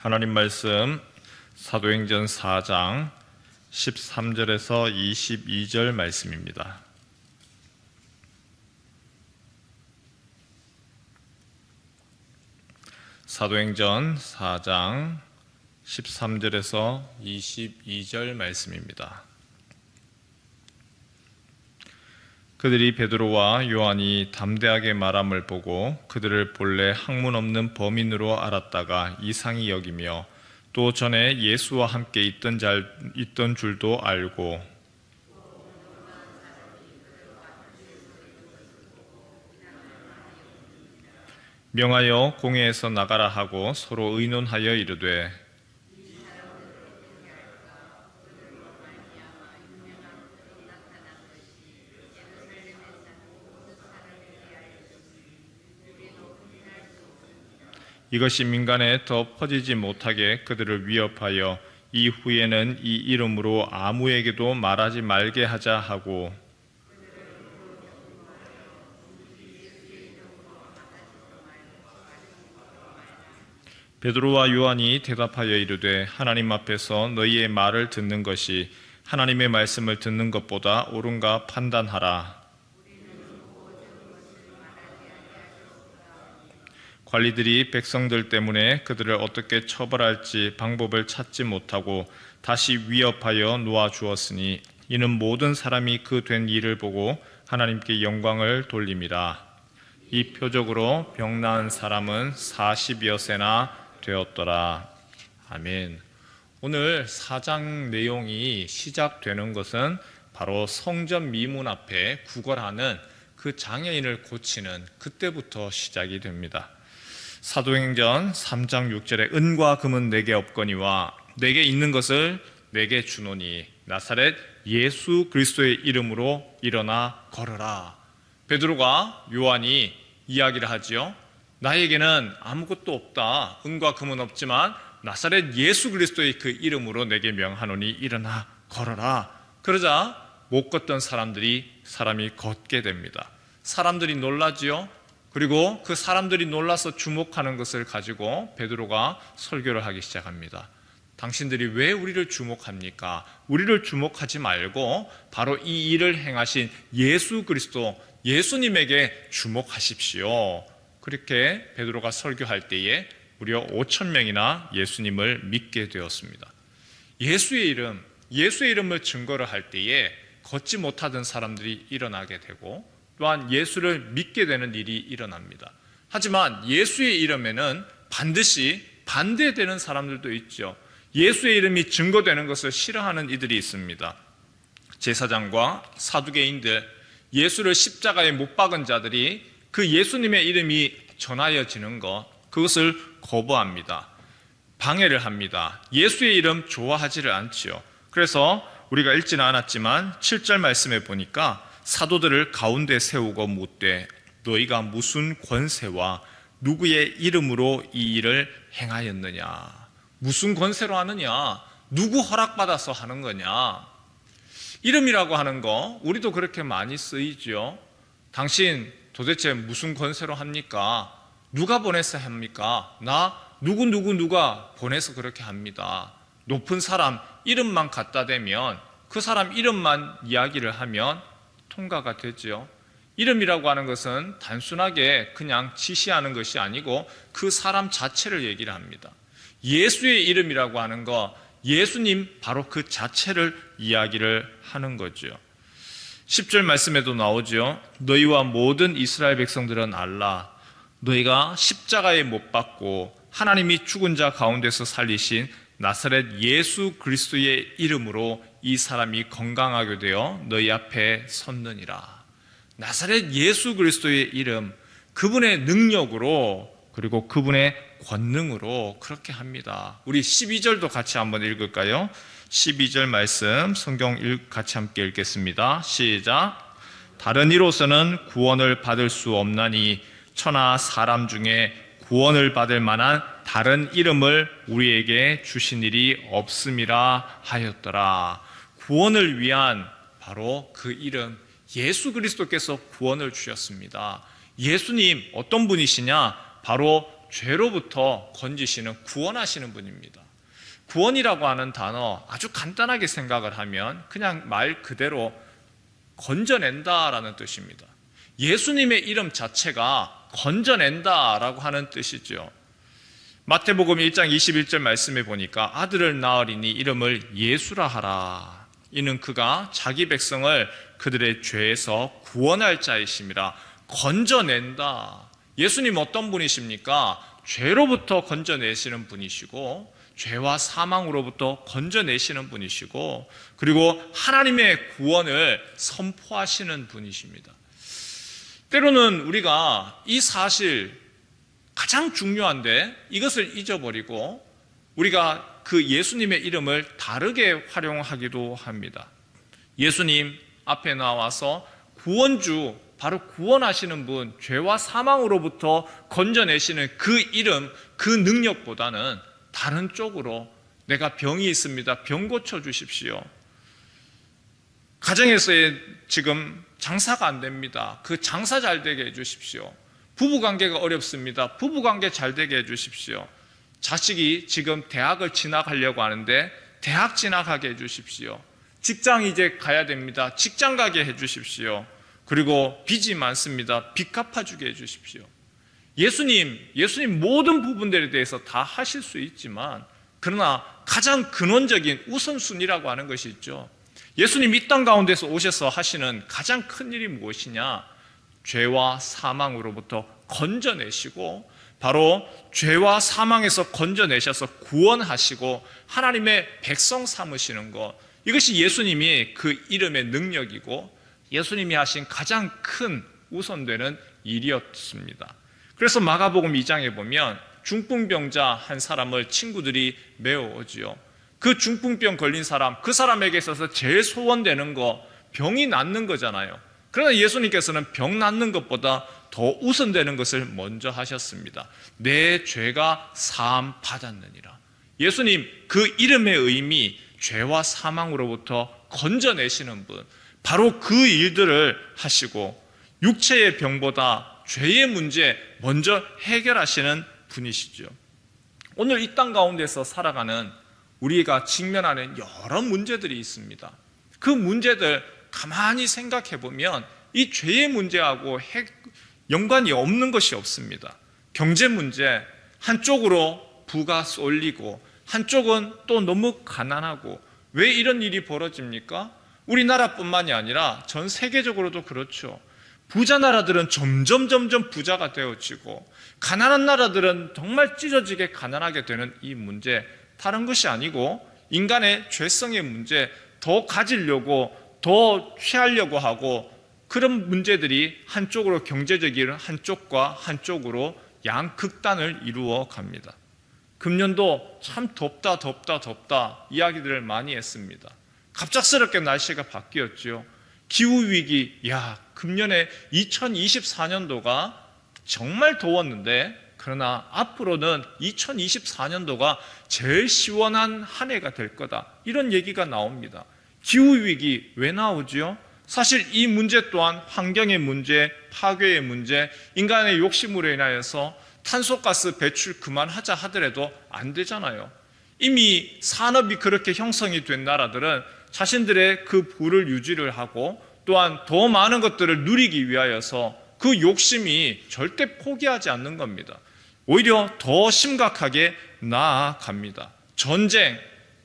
하나님 말씀 사도행전 4장 13절에서 22절 말씀입니다. 사도행전 4장 13절에서 22절 말씀입니다. 그들이 베드로와 요한이 담대하게 말함을 보고 그들을 본래 학문 없는 범인으로 알았다가 이상히 여기며 또 전에 예수와 함께 있던 줄도 알고 명하여 공회에서 나가라 하고 서로 의논하여 이르되 이것이 민간에 더 퍼지지 못하게 그들을 위협하여 이후에는 이 이름으로 아무에게도 말하지 말게 하자 하고 베드로와 요한이 대답하여 이르되 하나님 앞에서 너희의 말을 듣는 것이 하나님의 말씀을 듣는 것보다 옳은가 판단하라. 관리들이 백성들 때문에 그들을 어떻게 처벌할지 방법을 찾지 못하고 다시 위협하여 놓아주었으니 이는 모든 사람이 그 된 일을 보고 하나님께 영광을 돌림이라. 이 표적으로 병 나은 사람은 40여 세나 되었더라. 아멘. 오늘 4장 내용이 시작되는 것은 바로 성전 미문 앞에 구걸하는 그 장애인을 고치는 그때부터 시작이 됩니다. 사도행전 3장 6절에 은과 금은 내게 없거니와 내게 있는 것을 내게 주노니 나사렛 예수 그리스도의 이름으로 일어나 걸어라. 베드로가 요한이 이야기를 하지요. 나에게는 아무것도 없다. 은과 금은 없지만 나사렛 예수 그리스도의 그 이름으로 내게 명하노니 일어나 걸어라. 그러자 못 걷던 사람이 걷게 됩니다. 사람들이 놀라지요. 그리고 그 사람들이 놀라서 주목하는 것을 가지고 베드로가 설교를 하기 시작합니다. 당신들이 왜 우리를 주목합니까? 우리를 주목하지 말고 바로 이 일을 행하신 예수 그리스도, 예수님에게 주목하십시오. 그렇게 베드로가 설교할 때에 무려 5,000명이나 예수님을 믿게 되었습니다. 예수의 이름을 증거를 할 때에 걷지 못하던 사람들이 일어나게 되고 또한 예수를 믿게 되는 일이 일어납니다. 하지만 예수의 이름에는 반드시 반대되는 사람들도 있죠. 예수의 이름이 증거되는 것을 싫어하는 이들이 있습니다. 제사장과 사두개인들, 예수를 십자가에 못 박은 자들이 그 예수님의 이름이 전하여지는 것, 그것을 거부합니다. 방해를 합니다. 예수의 이름 좋아하지를 않지요. 그래서 우리가 읽지는 않았지만 7절 말씀에 보니까 사도들을 가운데 세우고 묻되 너희가 무슨 권세와 누구의 이름으로 이 일을 행하였느냐? 무슨 권세로 하느냐? 누구 허락받아서 하는 거냐? 이름이라고 하는 거 우리도 그렇게 많이 쓰이죠. 당신 도대체 무슨 권세로 합니까? 누가 보내서 합니까? 나 누가 보내서 그렇게 합니다. 높은 사람 이름만 갖다 대면 그 사람 이름만 이야기를 하면 통과가 되죠. 이름이라고 하는 것은 단순하게 그냥 지시하는 것이 아니고 그 사람 자체를 얘기를 합니다. 예수의 이름이라고 하는 거, 예수님 바로 그 자체를 이야기를 하는 거죠. 10절 말씀에도 나오죠. 너희와 모든 이스라엘 백성들은 알라. 너희가 십자가에 못 박고 하나님이 죽은 자 가운데서 살리신 나사렛 예수 그리스도의 이름으로 이 사람이 건강하게 되어 너희 앞에 섰느니라. 나사렛 예수 그리스도의 이름, 그분의 능력으로 그리고 그분의 권능으로 그렇게 합니다. 우리 12절도 같이 한번 읽을까요? 12절 말씀 성경 같이 함께 읽겠습니다. 시작. 다른 이로서는 구원을 받을 수 없나니 천하 사람 중에 구원을 받을 만한 다른 이름을 우리에게 주신 일이 없음이라 하였더라. 구원을 위한 바로 그 이름, 예수 그리스도께서 구원을 주셨습니다. 예수님 어떤 분이시냐? 바로 죄로부터 건지시는, 구원하시는 분입니다. 구원이라고 하는 단어 아주 간단하게 생각을 하면 그냥 말 그대로 건져낸다라는 뜻입니다. 예수님의 이름 자체가 건져낸다라고 하는 뜻이죠. 마태복음 1장 21절 말씀에 보니까 아들을 낳으리니 이름을 예수라 하라. 이는 그가 자기 백성을 그들의 죄에서 구원할 자이심이라. 건져낸다. 예수님 어떤 분이십니까? 죄로부터 건져내시는 분이시고, 죄와 사망으로부터 건져내시는 분이시고, 그리고 하나님의 구원을 선포하시는 분이십니다. 때로는 우리가 이 사실 가장 중요한데 이것을 잊어버리고 우리가 그 예수님의 이름을 다르게 활용하기도 합니다. 예수님 앞에 나와서 구원주, 바로 구원하시는 분, 죄와 사망으로부터 건져내시는 그 이름, 그 능력보다는 다른 쪽으로 내가 병이 있습니다. 병 고쳐주십시오. 가정에서의 지금 장사가 안 됩니다. 그 장사 잘 되게 해주십시오. 부부관계가 어렵습니다. 부부관계 잘 되게 해주십시오. 자식이 지금 대학을 진학하려고 하는데 대학 진학하게 해주십시오. 직장 이제 가야 됩니다. 직장 가게 해주십시오. 그리고 빚이 많습니다. 빚 갚아주게 해주십시오. 예수님 모든 부분들에 대해서 다 하실 수 있지만, 그러나 가장 근원적인 우선순위라고 하는 것이 있죠. 예수님 이 땅 가운데서 오셔서 하시는 가장 큰 일이 무엇이냐? 죄와 사망으로부터 건져내시고, 바로 죄와 사망에서 건져내셔서 구원하시고 하나님의 백성 삼으시는 것, 이것이 예수님이 그 이름의 능력이고 예수님이 하신 가장 큰 우선되는 일이었습니다. 그래서 마가복음 2장에 보면 중풍병자 한 사람을 친구들이 메워오지요. 그 중풍병 걸린 사람, 그 사람에게 있어서 제일 소원되는 거 병이 낫는 거잖아요. 그러나 예수님께서는 병 낫는 것보다 더 우선되는 것을 먼저 하셨습니다. 내 죄가 사함 받았느니라. 예수님 그 이름의 의미, 죄와 사망으로부터 건져내시는 분, 바로 그 일들을 하시고 육체의 병보다 죄의 문제 먼저 해결하시는 분이시죠. 오늘 이 땅 가운데서 살아가는 우리가 직면하는 여러 문제들이 있습니다. 그 문제들 가만히 생각해 보면 이 죄의 문제하고 연관이 없는 것이 없습니다. 경제 문제, 한쪽으로 부가 쏠리고 한쪽은 또 너무 가난하고, 왜 이런 일이 벌어집니까? 우리나라뿐만이 아니라 전 세계적으로도 그렇죠. 부자 나라들은 점점 부자가 되어지고, 가난한 나라들은 정말 찢어지게 가난하게 되는 이 문제, 다른 것이 아니고 인간의 죄성의 문제, 더 가지려고 더 취하려고 하고, 그런 문제들이 한쪽으로 경제적인 한쪽과 한쪽으로 양극단을 이루어 갑니다. 금년도 참 덥다 이야기들을 많이 했습니다. 갑작스럽게 날씨가 바뀌었죠. 기후위기, 금년에 2024년도가 정말 더웠는데, 그러나 앞으로는 2024년도가 제일 시원한 한 해가 될 거다, 이런 얘기가 나옵니다. 기후위기 왜 나오죠? 사실 이 문제 또한 환경의 문제, 파괴의 문제, 인간의 욕심으로 인하여서 탄소가스 배출 그만하자 하더라도 안 되잖아요. 이미 산업이 그렇게 형성이 된 나라들은 자신들의 그 부를 유지를 하고, 또한 더 많은 것들을 누리기 위하여서 그 욕심이 절대 포기하지 않는 겁니다. 오히려 더 심각하게 나아갑니다. 전쟁,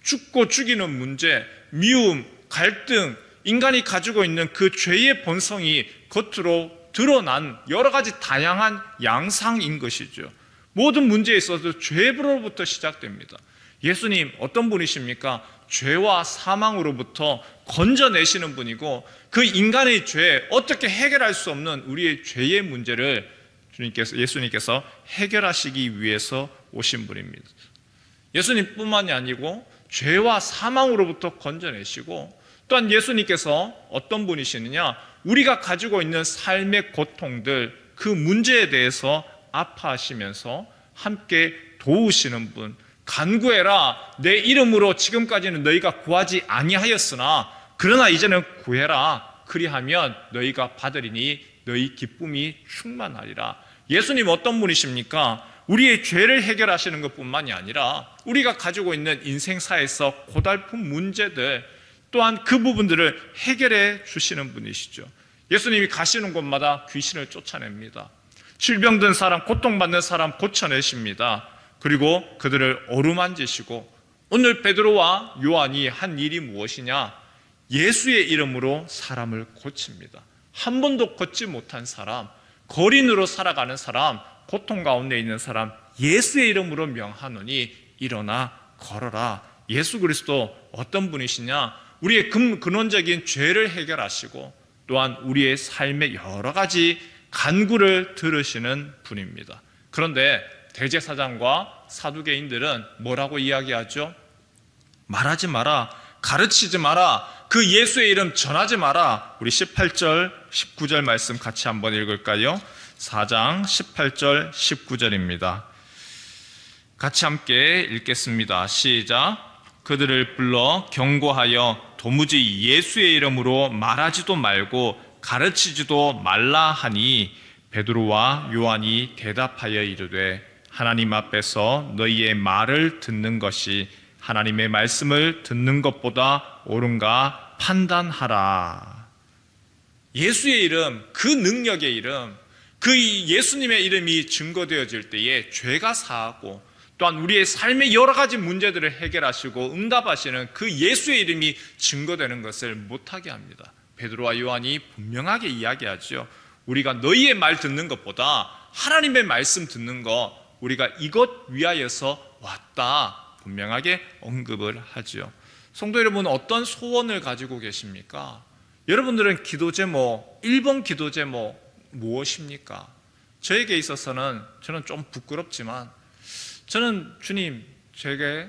죽고 죽이는 문제, 미움, 갈등, 인간이 가지고 있는 그 죄의 본성이 겉으로 드러난 여러 가지 다양한 양상인 것이죠. 모든 문제에 있어서 죄로부터 시작됩니다. 예수님 어떤 분이십니까? 죄와 사망으로부터 건져내시는 분이고, 그 인간의 죄, 어떻게 해결할 수 없는 우리의 죄의 문제를 예수님께서 해결하시기 위해서 오신 분입니다. 예수님뿐만이 아니고 죄와 사망으로부터 건져내시고, 또한 예수님께서 어떤 분이시느냐, 우리가 가지고 있는 삶의 고통들, 그 문제에 대해서 아파하시면서 함께 도우시는 분. 간구해라, 내 이름으로 지금까지는 너희가 구하지 아니하였으나 그러나 이제는 구해라, 그리하면 너희가 받으리니 너희 기쁨이 충만하리라. 예수님 어떤 분이십니까? 우리의 죄를 해결하시는 것뿐만이 아니라 우리가 가지고 있는 인생사에서 고달픈 문제들 또한 그 부분들을 해결해 주시는 분이시죠. 예수님이 가시는 곳마다 귀신을 쫓아냅니다. 질병든 사람, 고통받는 사람 고쳐내십니다. 그리고 그들을 어루만지시고, 오늘 베드로와 요한이 한 일이 무엇이냐? 예수의 이름으로 사람을 고칩니다. 한 번도 걷지 못한 사람, 거린으로 살아가는 사람, 고통 가운데 있는 사람, 예수의 이름으로 명하노니 일어나 걸어라. 예수 그리스도 어떤 분이시냐? 우리의 근원적인 죄를 해결하시고 또한 우리의 삶의 여러 가지 간구를 들으시는 분입니다. 그런데 대제사장과 사두개인들은 뭐라고 이야기하죠? 말하지 마라, 가르치지 마라, 그 예수의 이름 전하지 마라. 우리 18절, 19절 말씀 같이 한번 읽을까요? 4장 18절, 19절입니다. 같이 함께 읽겠습니다. 시작. 그들을 불러 경고하여 도무지 예수의 이름으로 말하지도 말고 가르치지도 말라 하니, 베드로와 요한이 대답하여 이르되 하나님 앞에서 너희의 말을 듣는 것이 하나님의 말씀을 듣는 것보다 옳은가 판단하라. 예수의 이름, 그 능력의 이름, 그 예수님의 이름이 증거되어질 때에 죄가 사하고 또한 우리의 삶의 여러 가지 문제들을 해결하시고 응답하시는 그 예수의 이름이 증거되는 것을 못하게 합니다. 베드로와 요한이 분명하게 이야기하죠. 우리가 너희의 말 듣는 것보다 하나님의 말씀 듣는 거, 우리가 이것 위하여서 왔다, 분명하게 언급을 하죠. 성도 여러분, 어떤 소원을 가지고 계십니까? 여러분들은 기도 제목, 1번 기도 제목 무엇입니까? 저에게 있어서는, 저는 좀 부끄럽지만 저는 주님, 제게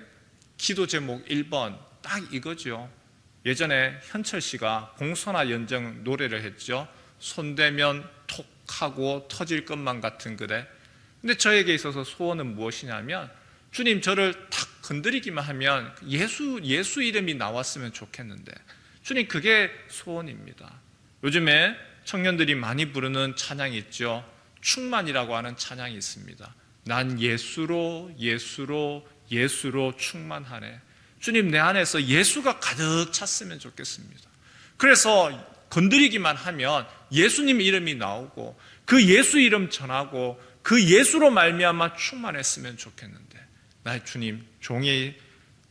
기도 제목 1번 딱 이거죠. 예전에 현철 씨가 공소나 연정 노래를 했죠. 손대면 톡 하고 터질 것만 같은 그대. 근데 저에게 있어서 소원은 무엇이냐면, 주님, 저를 탁 건드리기만 하면 예수 이름이 나왔으면 좋겠는데, 주님, 그게 소원입니다. 요즘에 청년들이 많이 부르는 찬양이 있죠. 충만이라고 하는 찬양이 있습니다. 난 예수로 충만하네. 주님, 내 안에서 예수가 가득 찼으면 좋겠습니다. 그래서 건드리기만 하면 예수님 이름이 나오고 그 예수 이름 전하고 그 예수로 말미암아 충만했으면 좋겠는데, 나의 주님, 종이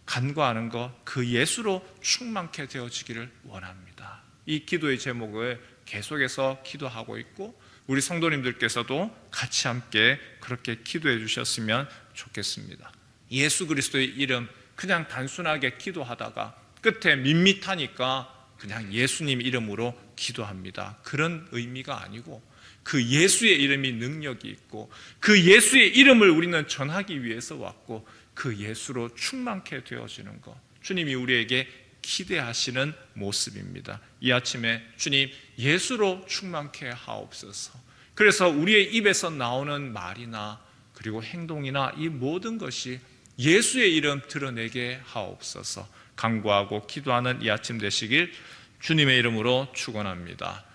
간구하는 것, 그 예수로 충만케 되어지기를 원합니다. 이 기도의 제목을 계속해서 기도하고 있고, 우리 성도님들께서도 같이 함께 그렇게 기도해 주셨으면 좋겠습니다. 예수 그리스도의 이름 그냥 단순하게 기도하다가 끝에 밋밋하니까 그냥 예수님 이름으로 기도합니다, 그런 의미가 아니고, 그 예수의 이름이 능력이 있고 그 예수의 이름을 우리는 전하기 위해서 왔고, 그 예수로 충만케 되어지는 것, 주님이 우리에게 기대하시는 모습입니다. 이 아침에 주님, 예수로 충만케 하옵소서. 그래서 우리의 입에서 나오는 말이나 그리고 행동이나 이 모든 것이 예수의 이름 드러내게 하옵소서. 간구하고 기도하는 이 아침 되시길 주님의 이름으로 축원합니다.